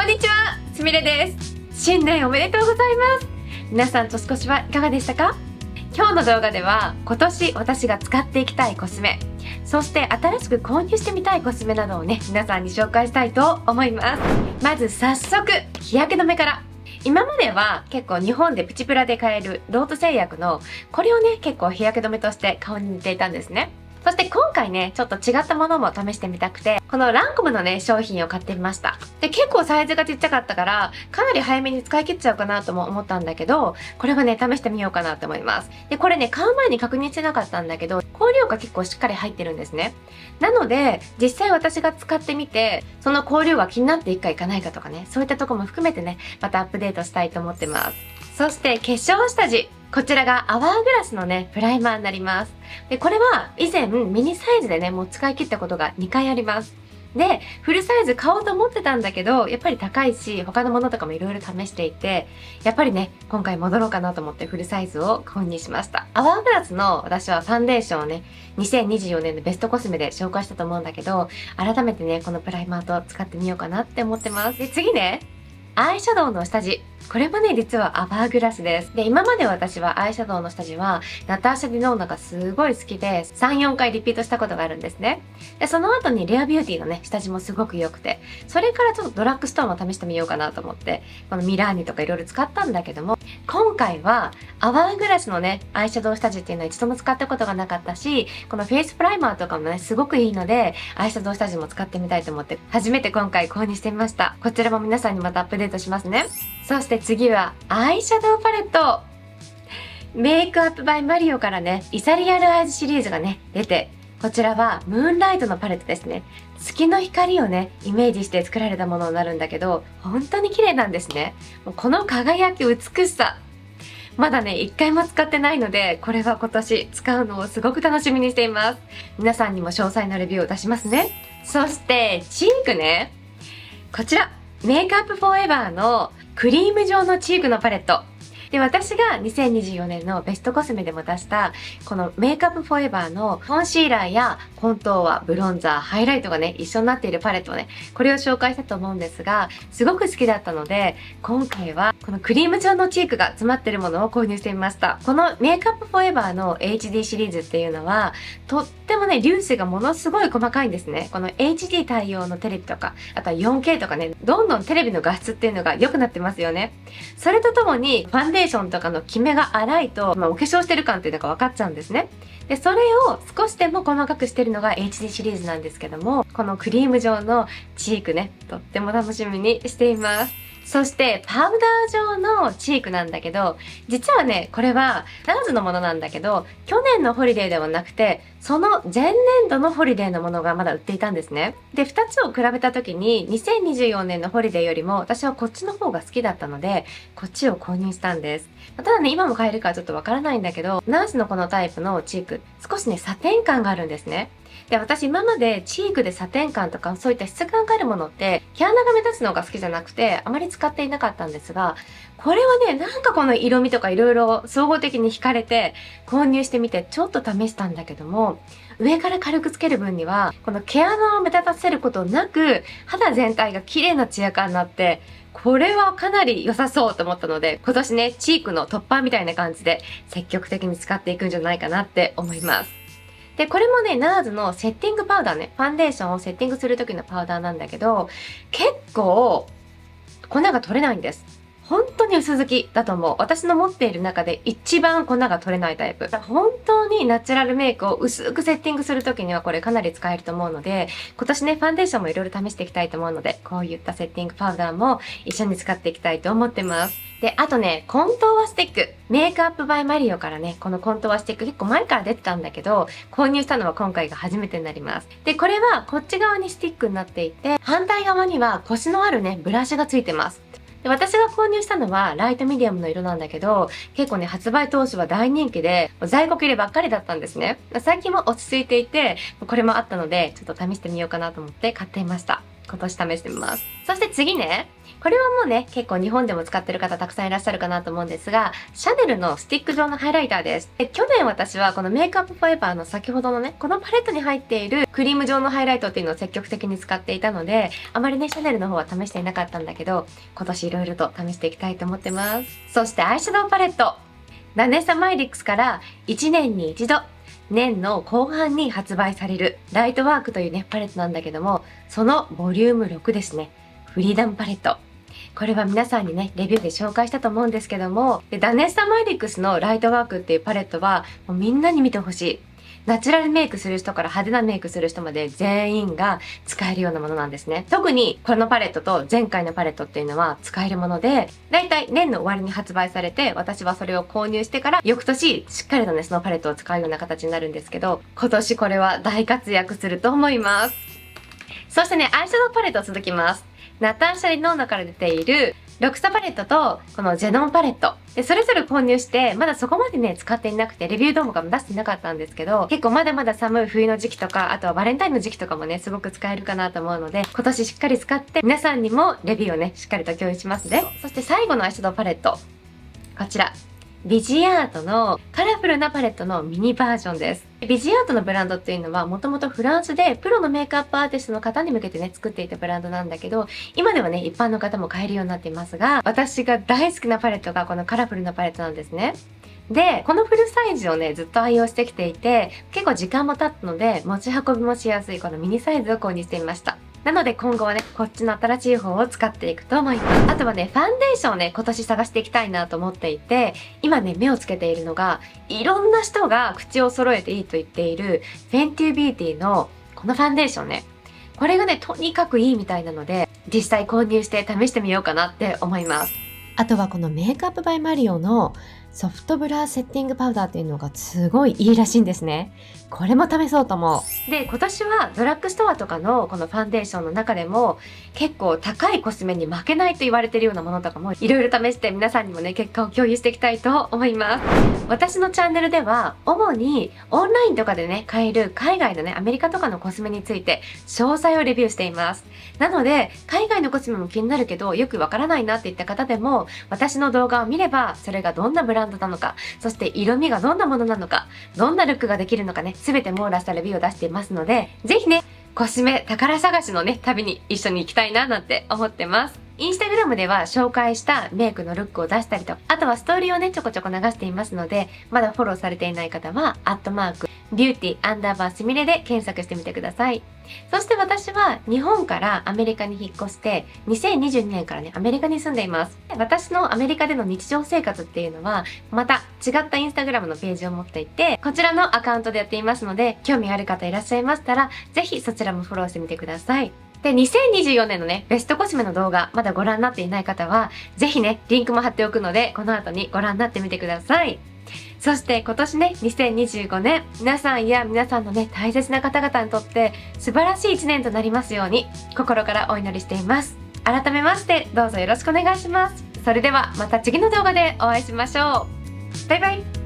こんにちは、すみれです。新年おめでとうございます。皆さん年越しはいかがでしたか？今日の動画では今年私が使っていきたいコスメ、そして新しく購入してみたいコスメなどをね、皆さんに紹介したいと思います。まず早速、日焼け止めから。今までは結構日本でプチプラで買えるロート製薬のこれをね、結構日焼け止めとして顔に塗っていたんですね。そして今回ね、ちょっと違ったものも試してみたくて、このランコムのね、商品を買ってみました。で、結構サイズがちっちゃかったから、かなり早めに使い切っちゃうかなとも思ったんだけど、これはね、試してみようかなと思います。で、これね、買う前に確認してなかったんだけど、香料が結構しっかり入ってるんですね。なので、実際私が使ってみて、その香料が気になっていくかいかないかとかね、そういったとこも含めてね、またアップデートしたいと思ってます。そして化粧下地。こちらがアワーグラスのね、プライマーになります。で、これは以前ミニサイズでね、もう使い切ったことが2回あります。で、フルサイズ買おうと思ってたんだけど、やっぱり高いし、他のものとかもいろいろ試していて、やっぱりね、今回戻ろうかなと思ってフルサイズを購入しました。アワーグラスの私はファンデーションをね、2024年のベストコスメで紹介したと思うんだけど、改めてね、このプライマーと使ってみようかなって思ってます。で、次ね、アイシャドウの下地。これもね、実はアワーグラスです。で、今まで私はアイシャドウの下地は、ナターシャ・ディノーナがすごい好きで、3、4回リピートしたことがあるんですね。で、その後にレアビューティーのね、下地もすごく良くて、それからちょっとドラッグストアも試してみようかなと思って、このミラーニとかいろいろ使ったんだけども、今回はアワーグラスのね、アイシャドウ下地っていうのは一度も使ったことがなかったし、このフェイスプライマーとかもね、すごくいいので、アイシャドウ下地も使ってみたいと思って、初めて今回購入してみました。こちらも皆さんにまたアップデートしますね。そして次はアイシャドウパレット。メイクアップバイマリオからね、イサリアルアイズシリーズがね、出て、こちらはムーンライトのパレットですね。月の光をね、イメージして作られたものになるんだけど、本当に綺麗なんですね。もうこの輝き、美しさ。まだね、一回も使ってないので、これは今年使うのをすごく楽しみにしています。皆さんにも詳細なレビューを出しますね。そして、チークね。こちら、メイクアップフォーエバーのクリーム状のチークのパレット。で、私が2024年のベストコスメでも出した、このメイクアップフォーエバーのコンシーラーやコントーア、ブロンザー、ハイライトがね、一緒になっているパレットをね、これを紹介したと思うんですが、すごく好きだったので、今回はこのクリーム状のチークが詰まっているものを購入してみました。このメイクアップフォーエバーの HD シリーズっていうのは、とってもね、粒子がものすごい細かいんですね。この HD 対応のテレビとか、あとは 4K とかね、どんどんテレビの画質っていうのが良くなってますよね。それとともに、ファンデーションとかのキメが粗いと、お化粧してる感っていうのが分かっちゃうんですね。で、それを少しでも細かくしてるのが HD シリーズなんですけども、このクリーム状のチークね、とっても楽しみにしています。そして、パウダー状のチークなんだけど、実はね、これは、ナーズのものなんだけど、去年のホリデーではなくて、その前年度のホリデーのものがまだ売っていたんですね。で、2つを比べた時に、2024年のホリデーよりも、私はこっちの方が好きだったので、こっちを購入したんです。ただね、今も買えるかちょっとわからないんだけど、ナーズのこのタイプのチーク、少しね、サテン感があるんですね。で、私今までチークでサテン感とかそういった質感があるものって毛穴が目立つのが好きじゃなくてあまり使っていなかったんですが、これはね、なんかこの色味とかいろいろ総合的に惹かれて購入してみてちょっと試したんだけども、上から軽くつける分にはこの毛穴を目立たせることなく肌全体が綺麗なツヤ感になって、これはかなり良さそうと思ったので、今年ね、チークのトッパーみたいな感じで積極的に使っていくんじゃないかなって思います。で、これもね、ナーズのセッティングパウダーね、ファンデーションをセッティングする時のパウダーなんだけど、結構粉が取れないんです。本当に薄付きだと思う。私の持っている中で一番粉が取れないタイプ。本当にナチュラルメイクを薄くセッティングするときにはこれかなり使えると思うので、今年ね、ファンデーションもいろいろ試していきたいと思うので、こういったセッティングパウダーも一緒に使っていきたいと思ってます。で、あとね、コントーアスティック。メイクアップバイマリオからね、このコントーアスティック結構前から出てたんだけど、購入したのは今回が初めてになります。で、これはこっち側にスティックになっていて、反対側にはコシのあるね、ブラシがついてます。で、私が購入したのはライトミディアムの色なんだけど、結構ね、発売当初は大人気で、在庫切ればっかりだったんですね。最近も落ち着いていて、これもあったので、ちょっと試してみようかなと思って買ってみました。今年試してみます。そして次ね、これはもうね、結構日本でも使ってる方たくさんいらっしゃるかなと思うんですが、シャネルのスティック状のハイライターです。去年私はこのメイクアップフォーエバーの先ほどのね、このパレットに入っているクリーム状のハイライトっていうのを積極的に使っていたので、あまりね、シャネルの方は試していなかったんだけど、今年いろいろと試していきたいと思ってます。そしてアイシャドウパレット。ラネッサマイリックスから1年に一度、年の後半に発売されるライトワークというね、パレットなんだけども、そのボリューム6ですね。フリーダムパレット。これは皆さんにね、レビューで紹介したと思うんですけども、ラネッサマイリックスのライトワークっていうパレットは、もうみんなに見てほしい。ナチュラルメイクする人から派手なメイクする人まで全員が使えるようなものなんですね。特にこのパレットと前回のパレットっていうのは使えるもので、だいたい年の終わりに発売されて、私はそれを購入してから翌年しっかりとね、そのパレットを使うような形になるんですけど、今年これは大活躍すると思います。そしてね、アイシャドウパレット続きます。ナターシャ・リノーナから出ているロクサパレットとこのジェノンパレットでそれぞれ購入してまだそこまでね使っていなくてレビュー動画も出してなかったんですけど、結構まだまだ寒い冬の時期とか、あとはバレンタインの時期とかもねすごく使えるかなと思うので、今年しっかり使って皆さんにもレビューをねしっかりと共有しますね。そして最後のアイシャドウパレット、こちらビジアートのカラフルなパレットのミニバージョンです。ビジアートのブランドっていうのはもともとフランスでプロのメイクアップアーティストの方に向けてね作っていたブランドなんだけど、今ではね一般の方も買えるようになっていますが、私が大好きなパレットがこのカラフルなパレットなんですね。で、このフルサイズをねずっと愛用してきていて、結構時間も経ったので持ち運びもしやすいこのミニサイズを購入してみました。なので今後はね、こっちの新しい方を使っていくと思います。あとはね、ファンデーションをね、今年探していきたいなと思っていて、今ね、目をつけているのが、いろんな人が口を揃えていいと言っている、フェンティビューティーのこのファンデーションね。これがね、とにかくいいみたいなので、実際購入して試してみようかなって思います。あとはこのメイクアップバイマリオのソフトブラーセッティングパウダーっていうのがすごいいいらしいんですね。これも試そうと思う。で、今年はドラッグストアとかのこのファンデーションの中でも結構高いコスメに負けないと言われてるようなものとかもいろいろ試して皆さんにもね結果を共有していきたいと思います。私のチャンネルでは主にオンラインとかでね買える海外のねアメリカとかのコスメについて詳細をレビューしています。なので海外のコスメも気になるけどよくわからないなっていった方でも私の動画を見ればそれがどんなブランドなのか、そして色味がどんなものなのか、どんなルックができるのかね全て網羅したレビューを出していますので、ぜひねコスメ宝探しのね旅に一緒に行きたいななんて思ってます。インスタグラムでは紹介したメイクのルックを出したりと、あとはストーリーをねちょこちょこ流していますので、まだフォローされていない方はビューティーアンダーバースミレで検索してみてください。そして私は日本からアメリカに引っ越して2022年からねアメリカに住んでいます。私のアメリカでの日常生活っていうのはまた違ったインスタグラムのページを持っていて、こちらのアカウントでやっていますので、興味ある方いらっしゃいましたらぜひそちらもフォローしてみてください。で、2024年のね、ベストコスメの動画、まだご覧になっていない方は、ぜひね、リンクも貼っておくので、この後にご覧になってみてください。そして今年ね、2025年、皆さんや皆さんのね、大切な方々にとって素晴らしい一年となりますように、心からお祈りしています。改めまして、どうぞよろしくお願いします。それではまた次の動画でお会いしましょう。バイバイ。